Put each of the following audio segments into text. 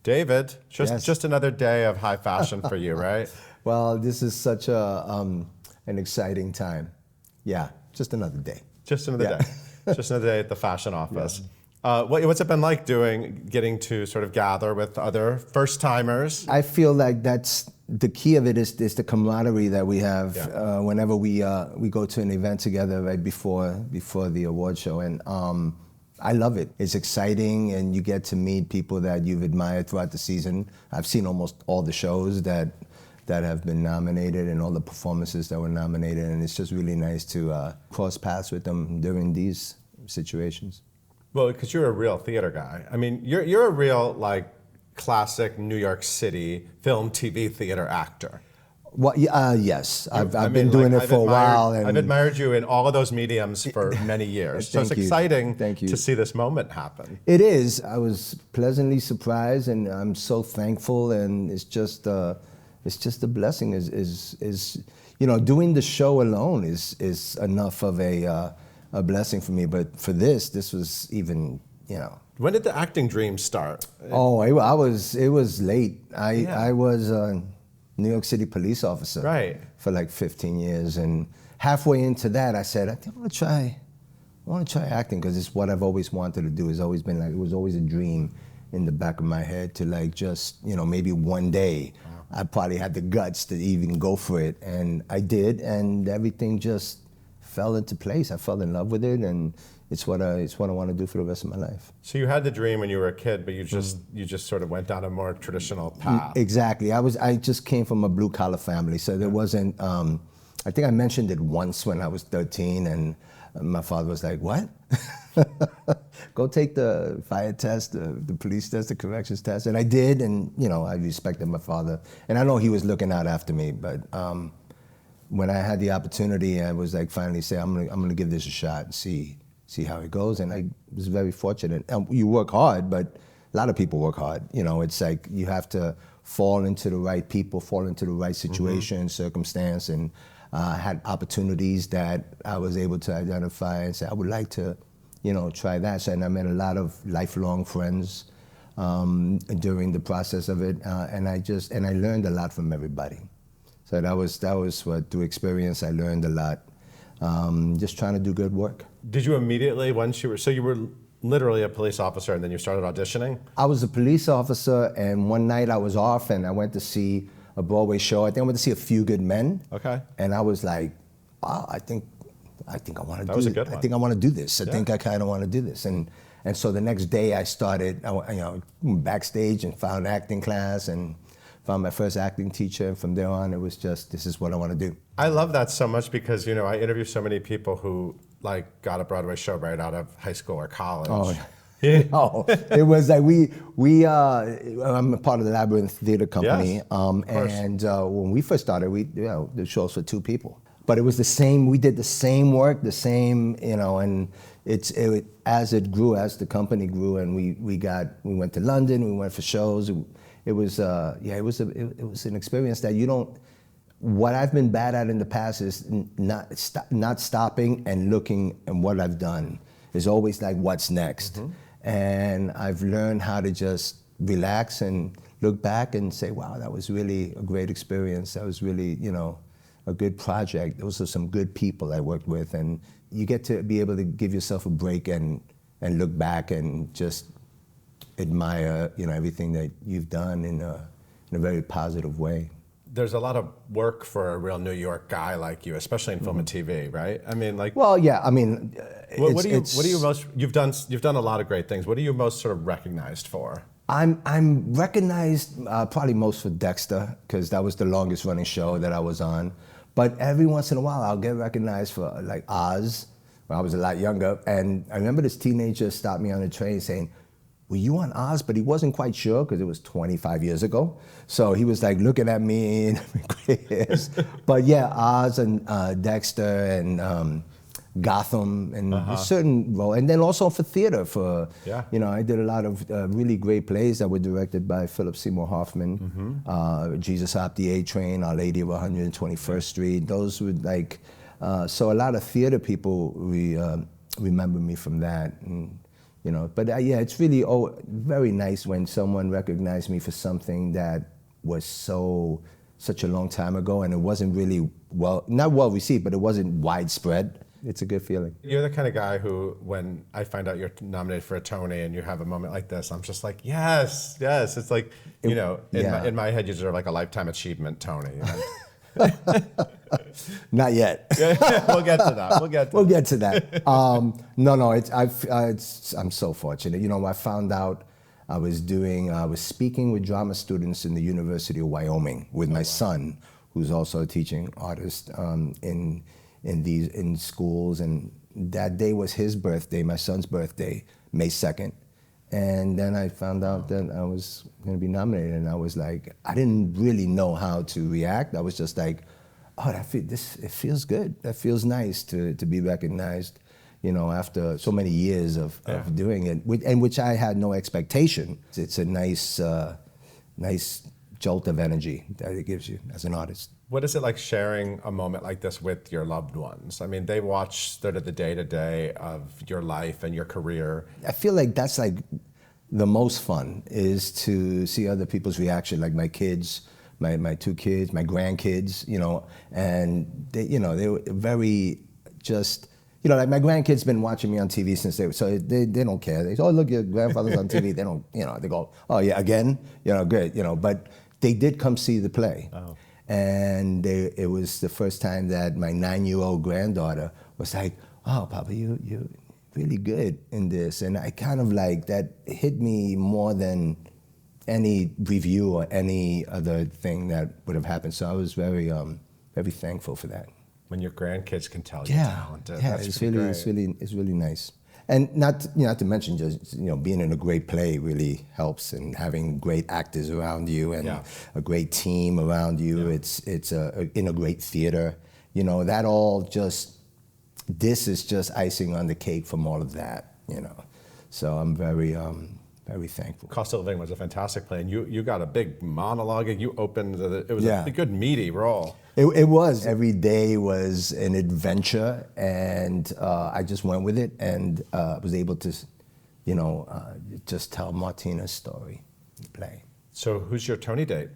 David, Yes. just another day of high fashion for you, right? Well, this is such an exciting time. Yeah, just another day. Just another Yeah. day. Just another day at the fashion office. What's it been like getting to sort of gather with other first-timers? I feel like that's the key of it is the camaraderie that we have whenever we go to an event together right before the award show, and I love it. It's exciting, and you get to meet people that you've admired throughout the season. I've seen almost all the shows that have been nominated and all the performances that were nominated, and it's just really nice to cross paths with them during these situations. Well, because you're a real theater guy. I mean, you're a real like classic New York City film, TV, theater actor. Well, yes, I've been doing it for a while. And I've admired you in all of those mediums for many years. So it's exciting to see this moment happen. It is. I was pleasantly surprised, and I'm so thankful. And it's just a blessing. Is doing the show alone is enough of a blessing for me. But for this was even When did the acting dream start? Oh, it was late. I was a New York City police officer for like 15 years, and halfway into that, I said, I think I want to try acting because it's what I've always wanted to do. It's always been like, it was always a dream in the back of my head to like just maybe one day. I probably had the guts to even go for it, and I did, and everything just fell into place. I fell in love with it, and it's what I want to do for the rest of my life. So you had the dream when you were a kid, but you just sort of went down a more traditional path. Exactly. I just came from a blue collar family, so there wasn't. I think I mentioned it once when I was 13, and my father was like, "What? Go take the fire test, the police test, the corrections test," and I did, and I respected my father, and I know he was looking out after me, but. When I had the opportunity, I was like, finally say, I'm gonna give this a shot and see how it goes, and I was very fortunate. And you work hard, but a lot of people work hard. It's like you have to fall into the right people, fall into the right situation, circumstance, and had opportunities that I was able to identify and say, I would like to, try that. So, and I met a lot of lifelong friends during the process of it, and I learned a lot from everybody. So that was what, through experience, I learned a lot. Just trying to do good work. Did you immediately, so you were literally a police officer and then you started auditioning? I was a police officer, and one night I was off and I went to see a Broadway show. I think I went to see A Few Good Men. Okay. And I was like, wow, I think I want to do this. That was a good one. I think I want to do this. I think I kind of want to do this. And so the next day I started, backstage and found acting class and found my first acting teacher, and from there on, it was just, this is what I want to do. I love that so much because, I interview so many people who got a Broadway show right out of high school or college. Oh, it was like I'm a part of the Labyrinth Theater Company, yes, and when we first started, the shows for 2 people. But it was the same, we did the same work, the same, and as it grew, as the company grew, and we went to London, we went for shows. It was an experience that what I've been bad at in the past is not stopping and looking at what I've done. It's always like, what's next? And I've learned how to just relax and look back and say, wow, that was really a great experience. That was really, a good project. Those are some good people I worked with, and you get to be able to give yourself a break and look back and just admire, everything that you've done in a very positive way. There's a lot of work for a real New York guy like you, especially in film and TV, right? I mean, like. Well, yeah. I mean, what do you most? You've done a lot of great things. What are you most sort of recognized for? I'm recognized probably most for Dexter, because that was the longest running show that I was on. But every once in a while, I'll get recognized for like Oz, when I was a lot younger. And I remember this teenager stopped me on the train saying, were you on Oz? But he wasn't quite sure because it was 25 years ago. So he was like looking at me and but yeah, Oz and Dexter and Gotham and a certain role. And then also for theater, I did a lot of really great plays that were directed by Philip Seymour Hoffman, Jesus Hop the A Train, Our Lady of 121st Street. Those were like, so a lot of theater people remember me from that. And you know. But yeah, it's really very nice when someone recognized me for something that was such a long time ago, and it wasn't really not well received, but it wasn't widespread. It's a good feeling. You're the kind of guy who, when I find out you're nominated for a Tony and you have a moment like this, I'm just like, yes, yes. It's like, you know, in my head, you deserve like a lifetime achievement Tony. You know? Not yet. We'll get to that. We'll get to that. No, I'm so fortunate. You know, I found out I was speaking with drama students in the University of Wyoming with my son, who's also a teaching artist in schools, and that day was his birthday, my son's birthday, May 2nd. And then I found out that I was going to be nominated, and I was like, I didn't really know how to react. I was just like, oh, it feels good. That feels nice to be recognized, you know, after so many years of doing it, and which I had no expectation. It's a nice jolt of energy that it gives you as an artist. What is it like sharing a moment like this with your loved ones? I mean, they watch sort of the day-to-day of your life and your career. I feel like that's like the most fun, is to see other people's reaction, like my kids, my two kids, my grandkids, you know, and they were very just, you know, like my grandkids been watching me on TV since they don't care. They say, oh, look, your grandfather's on TV. They don't, you know, they go, oh yeah, again, you know, good, you know, but they did come see the play. Oh. And it was the first time that my 9-year-old granddaughter was like, oh, Papa, you're really good in this. And I kind of like, that hit me more than any review or any other thing that would have happened. So I was very thankful for that. When your grandkids can tell you're talented, that's it's really nice. And not to mention, just, you know, being in a great play really helps, and having great actors around you and a great team around you. Yeah. It's in a great theater, you know, that all just, this is just icing on the cake from all of that, you know. So I'm very thankful. Cost of Living was a fantastic play, and you got a big monologue, and you opened, it was a good meaty role. It was. Every day was an adventure, and I just went with it, and was able to, you know, just tell Martina's story in the play. So who's your Tony date?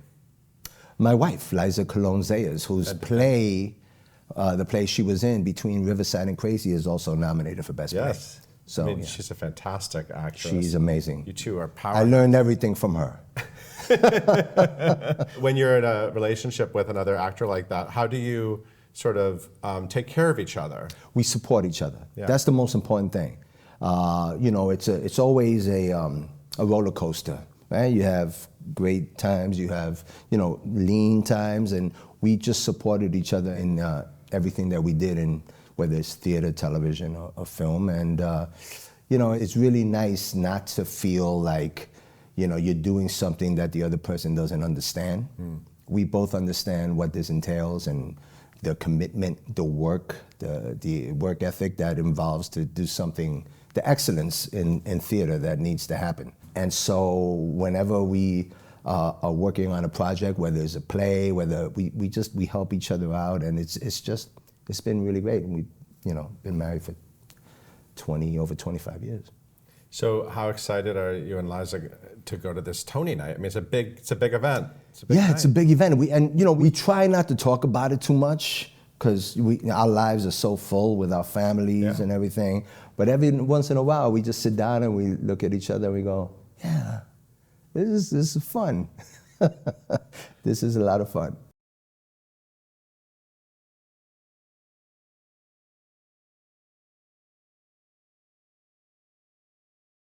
My wife, Liza Colon Zayas, whose play, the play she was in, Between Riverside and Crazy, is also nominated for Best Play. Yes. So, I mean, she's a fantastic actress. She's amazing. You two are powerful. I learned everything from her. When you're in a relationship with another actor like that, how do you sort of take care of each other? We support each other. Yeah. That's the most important thing. You know, it's always a roller coaster, right? You have great times, you have, you know, lean times, and we just supported each other in everything that we did, in whether it's theater, television, or film. And, you know, it's really nice not to feel like, you know, you're doing something that the other person doesn't understand. Mm. We both understand what this entails, and the commitment, the work, the work ethic that involves to do something, the excellence in theater that needs to happen. And so whenever we are working on a project, whether it's a play, whether we help each other out, and it's been really great. And we've, you know, been married for over 25 years. So how excited are you and Liza to go to this Tony night? I mean, it's a big event. It's a big night. It's a big event. And you know, we try not to talk about it too much, because our lives are so full with our families and everything. But every once in a while, we just sit down and we look at each other and we go, yeah, this is fun. This is a lot of fun.